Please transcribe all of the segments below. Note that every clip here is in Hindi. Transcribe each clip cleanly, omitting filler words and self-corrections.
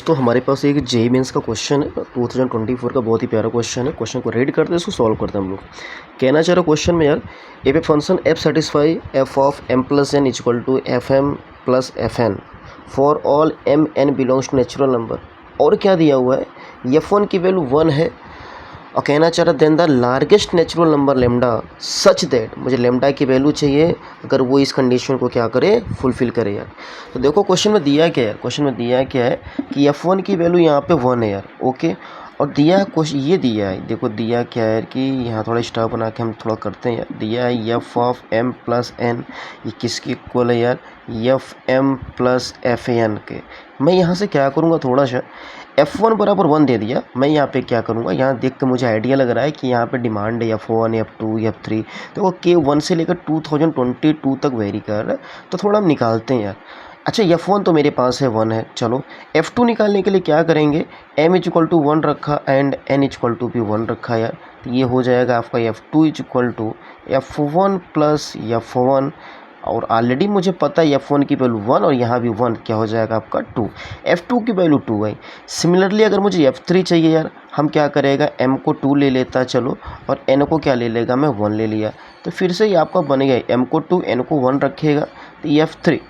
दोस्तों हमारे पास एक जेईई मेंस का क्वेश्चन है 2024 का बहुत ही प्यारा क्वेश्चन है। क्वेश्चन को रीड करते हैं, इसको सॉल्व करते हैं हम लोग। कहना चाह रहा क्वेश्चन में यार, if a function F satisfy F of M plus N equal to F M plus F N for all M N belongs to natural number. और क्या दिया हुआ है, एफ वन की वैल्यू 1 है और कहना चाह रहा then the largest natural number lambda such that, मुझे लेमडा की वैल्यू चाहिए अगर वो इस कंडीशन को क्या करे, फुलफिल करे यार। तो देखो क्वेश्चन में दिया क्या है, क्वेश्चन में दिया क्या है कि f1 की वैल्यू यहाँ पे 1 है यार, ओके। और दिया है क्वेश्चन, ये दिया है, देखो दिया क्या है कि यहाँ थोड़ा स्टार बना के हम थोड़ा करते हैं यार। दिया है F of M plus N, ये किसकी इक्वल है यार, F M plus F N के। मैं यहाँ से क्या करूँगा, थोड़ा सा f1 बराबर 1 दे दिया। मैं यहाँ पे क्या करूँगा, यहाँ देख के मुझे आइडिया लग रहा है कि यहाँ पे डिमांड है f1 f2 f3, तो वो K1 से लेकर 2022 तक वेरी कर रहा है। तो थोड़ा हम निकालते हैं यार। अच्छा f1 तो मेरे पास है 1 है, चलो f2 निकालने के लिए क्या करेंगे, m इक्वल टू 1 रखा एंड n इक्वल टू भी 1 रखा यार। तो ये हो जाएगा आपका f2 equal to f1 plus f1, और ऑलरेडी मुझे पता है f1 की वैल्यू 1 और यहाँ भी 1, क्या हो जाएगा आपका 2। f2 की वैल्यू 2 है। सिमिलरली अगर मुझे f3 चाहिए यार, हम क्या करेगा, m को 2 ले लेता चलो, और n को क्या ले लेगा, मैं 1 ले लिया। तो फिर से ये आपका बन गया, m को 2 n को 1 रखेगा, तो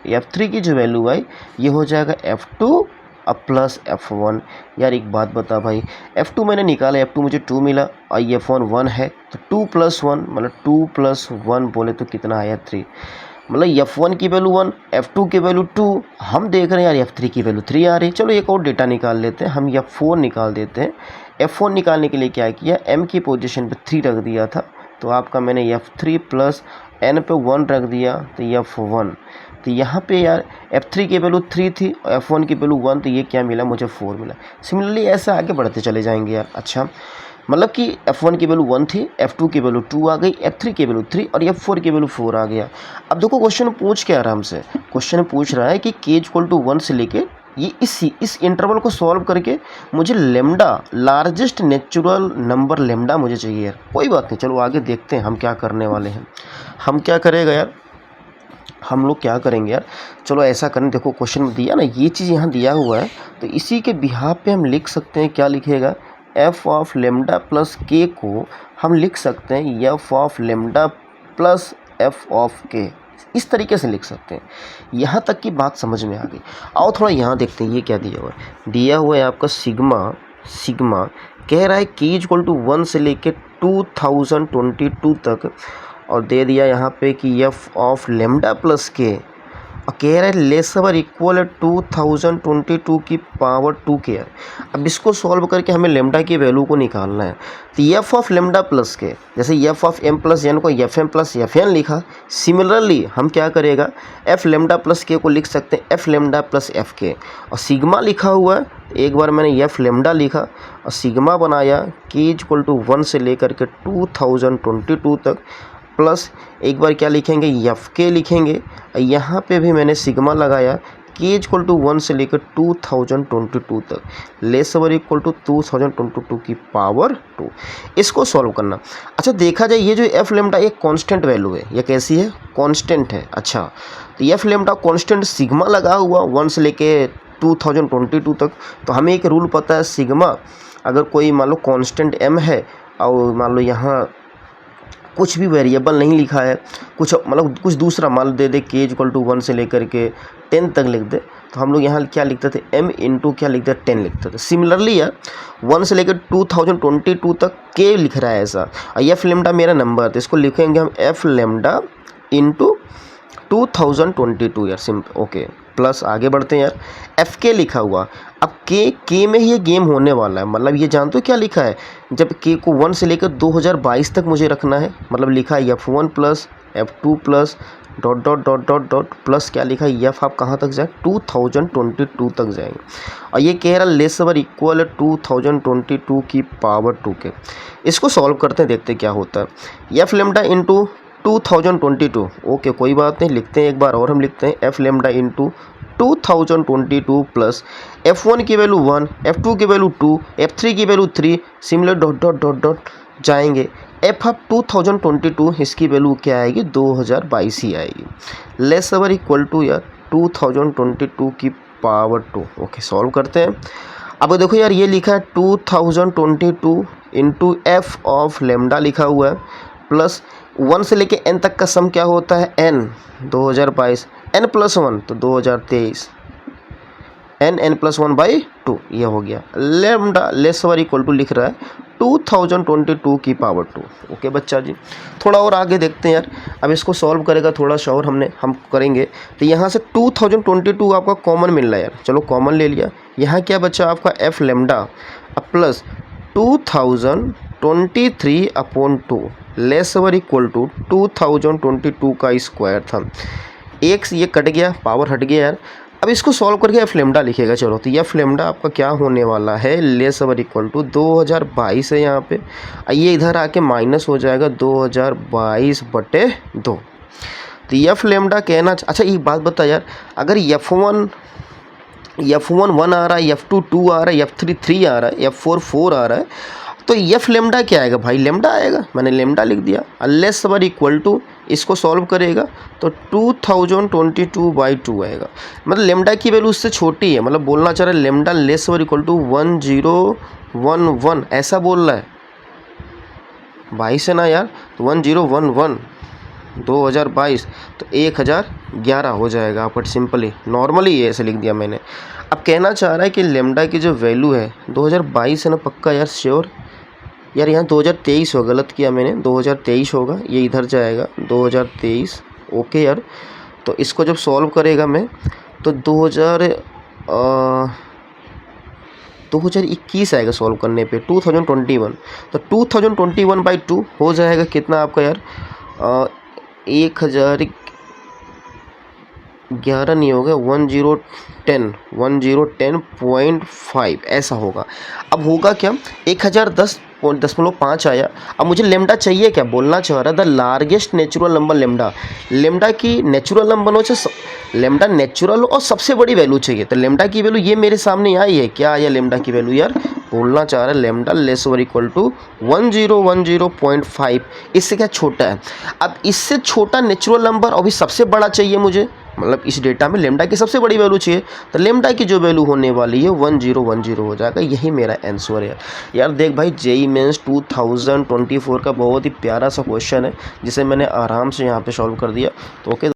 f3 की जो वैल्यू है ये हो जाएगा f2 अब प्लस f1। यार एक बात बता भाई, f2 मैंने निकाला, f2 मुझे 2 मिला और f1 1 है, तो 2 प्लस 1 मतलब 2 प्लस 1 बोले तो कितना आया 3। मतलब f1 की वैल्यू 1, f2 की वैल्यू 2, हम देख रहे हैं यार f3 की वैल्यू 3 आ रही है। चलो एक और डेटा निकाल लेते हैं, हम f4 निकाल देते हैं। f4 निकालने के लिए क्या किया, m की पोजीशन पे 3 रख दिया था, तो आपका मैंने f3 प्लस n पे 1 रख दिया, तो f1। तो यहाँ पे यार f3 की वैल्यू 3 थी और f1 की वैल्यू 1, तो ये क्या मिला, मुझे 4 मिला। सिमिलरली ऐसे आगे बढ़ते चले जाएंगे यार। अच्छा मतलब कि f1 की वैल्यू 1 थी, f2 की वैल्यू 2 आ गई, f3 की वैल्यू 3 और f4 की वैल्यू 4 आ गया। अब देखो क्वेश्चन पूछ के आराम से, क्वेश्चन पूछ रहा है कि k इक्वल टू 1 से लेके ये इस इंटरवल को सॉल्व करके मुझे lambda largest natural number lambda मुझे चाहिए यार। कोई बात नहीं, चलो आगे देखते हैं हम क्या करने वाले हैं। हम क्या करेगा यार, हम लोग क्या करेंगे यार, चलो ऐसा करें, देखो क्वेश्चन में दिया ना, ये चीज़ यहाँ दिया हुआ है, तो इसी के बिहाफ पे हम लिख सकते हैं, क्या लिखेगा, एफ ऑफ लेमडा प्लस के को हम लिख सकते हैं F of lambda plus F of के, इस तरीके से लिख सकते हैं। यहाँ तक की बात समझ में आ गई। आओ थोड़ा यहाँ देखते हैं, ये क्या दिया हुआ है, दिया हुआ है आपका सिग्मा कह रहा है के इक्वल टू 1 से लेके 2022 तक, और दे दिया यहाँ पे कि एफ ऑफ लेमडा प्लस के, और कह रहा है लेस ओवर इक्वल 2022 की पावर 2 के। अब इसको सॉल्व करके हमें लेमडा की वैल्यू को निकालना है। तो F of lambda plus K, जैसे F of M plus N को F M plus F N लिखा, सिमिलरली हम क्या करेगा, एफ लेमडा प्लस के को लिख सकते हैं एफ लेमडा प्लस एफ के। और सिग्मा लिखा हुआ है, एक बार मैंने एफ लेमडा लिखा और सिग्मा बनाया के इक्वल टू 1 से लेकर के 2022 तक, प्लस एक बार क्या लिखेंगे, एफ के लिखेंगे। यहाँ पे भी मैंने सिग्मा लगाया, के इक्वल टू 1 से लेकर 2022 तक, लेस ओवर इक्वल टू 2022 की पावर 2। इसको सॉल्व करना। अच्छा देखा जाए, ये जो एफ लेमडा एक कांस्टेंट वैल्यू है, ये कैसी है, कांस्टेंट है। अच्छा तो एफ लेमडा कांस्टेंट सिग्मा लगा हुआ 1 से लेके 2022 तक, तो हमें एक रूल पता है, सिग्मा अगर कोई मान लो कांस्टेंट एम है और मान लो यहाँ कुछ भी वेरिएबल नहीं लिखा है, कुछ मतलब कुछ दूसरा मान दे दे, के इक्वल टू 1 से लेकर के 10 तक लिख दे, तो हम लोग यहाँ क्या लिखते थे, m इंटू क्या लिखते थे, 10 लिखते थे। सिमिलरली यार 1 से लेकर 2022 तक के लिख रहा है ऐसा, और एफ लेमडा मेरा नंबर, तो इसको लिखेंगे हम एफ लेमडा इंटू 2022 यार, सिंपल, ओके। प्लस आगे बढ़ते हैं यार, एफ के लिखा हुआ, अब के में ही ये गेम होने वाला है। मतलब ये जानते हो क्या लिखा है, जब के को 1 से लेकर 2022 तक मुझे रखना है, मतलब लिखा है f1 plus f2 plus dot dot dot dot dot plus क्या लिखा है, एफ आप कहाँ तक जाए, 2022 तक जाएंगे। और ये कह रहा है लेस ओवर इक्वल 2022 की पावर 2 के। इसको सॉल्व करते हैं, देखते क्या होता है। एफ लेमडा इंटू 2022, ओके कोई बात नहीं, लिखते हैं एक बार और, हम लिखते हैं F lambda into 2022 plus f1 की वैल्यू 1, f2 की वैल्यू 2, f3 की value 3, similar dot dot dot dot जाएंगे। एफ ऑफ 2022 इसकी वैल्यू क्या आएगी, 2022 ही आएगी, लेस ओवर इक्वल टू यार 2022 की पावर 2। ओके, सॉल्व करते हैं। अब देखो यार, ये लिखा है 2022 इंटू एफ ऑफ लेमडा लिखा हुआ है, प्लस 1 से लेके n तक का सम क्या होता है n, 2022, n प्लस 1 तो 2023, n प्लस 1 बाई 2, ये हो गया। लेमडा लेस और इक्वल टू लिख रहा है 2022 की पावर 2। ओके बच्चा जी, थोड़ा और आगे देखते हैं यार। अब इसको सॉल्व करेगा थोड़ा सा और हम करेंगे। तो यहाँ से 2022 आपका कॉमन मिल रहा है यार, चलो कॉमन ले लिया। यहाँ क्या बच्चा आपका एफ लेमडा प्लस 2023/2 लेस और इक्वल टू 2022 का स्क्वायर था। एक से ये कट गया, पावर हट गया यार। अब इसको सॉल्व करके एफ लेमडा लिखेगा। चलो, तो एफ लेमडा आपका क्या होने वाला है, लेस और इक्वल टू 2022 है यहाँ पे, ये इधर आके माइनस हो जाएगा 2022/2। तो एफ लेमडा कहना, अच्छा एक बात बता यार, अगर F1 1 आ रहा है, F2 2 आ रहा है, F3 3 आ रहा है, F4 4 आ रहा है, तो एफ लेमडा क्या आएगा भाई, लेमडा आएगा, मैंने लेमडा लिख दिया। लेस और इक्वल टू, इसको सॉल्व करेगा तो 2022/2 आएगा। मतलब लेमडा की वैल्यू उससे छोटी है, मतलब बोलना चाह रहा है लेमडा लेस और इक्वल टू 1011, ऐसा बोल रहा है भाई से ना यार। तो 1011 2022 तो 1011 हो जाएगा। बट सिंपली नॉर्मली ये ऐसे लिख दिया मैंने। अब कहना चाह रहा है कि लेमडा की जो वैल्यू है 2022 है ना, पक्का यार, श्योर यार। यहाँ 2023 होगा, गलत किया मैंने, 2023 होगा, ये इधर जाएगा 2023। ओके यार, तो इसको जब सॉल्व करेगा मैं तो 2021 आएगा सॉल्व करने पे, 2021। तो 2021/2 हो जाएगा कितना आपका यार, 1011 नहीं होगा, 1010.5 ऐसा होगा। अब होगा क्या, 1010.5 आया। अब मुझे लेमडा चाहिए क्या, बोलना चाह रहा है the largest natural number lambda. Lambda की नेचुरल नंबर हो, लेमडा नेचुरल और सबसे बड़ी वैल्यू चाहिए। तो लेमडा की वैल्यू ये मेरे सामने आई है, क्या आया लेमडा की वैल्यू यार, बोलना चाह रहा है लेमडा लेस और इक्वल टू 1010.5, इससे क्या छोटा है। अब इससे छोटा नेचुरल नंबर अभी सबसे बड़ा चाहिए मुझे, मतलब इस डेटा में लेमडा की सबसे बड़ी वैल्यू चाहिए। तो लेमडा की जो वैल्यू होने वाली है 1010 हो जाएगा। यही मेरा आंसर है यार। देख भाई, जेईई मेंस 2024 का बहुत ही प्यारा सा क्वेश्चन है जिसे मैंने आराम से यहाँ पे सॉल्व कर दिया। तो ओके।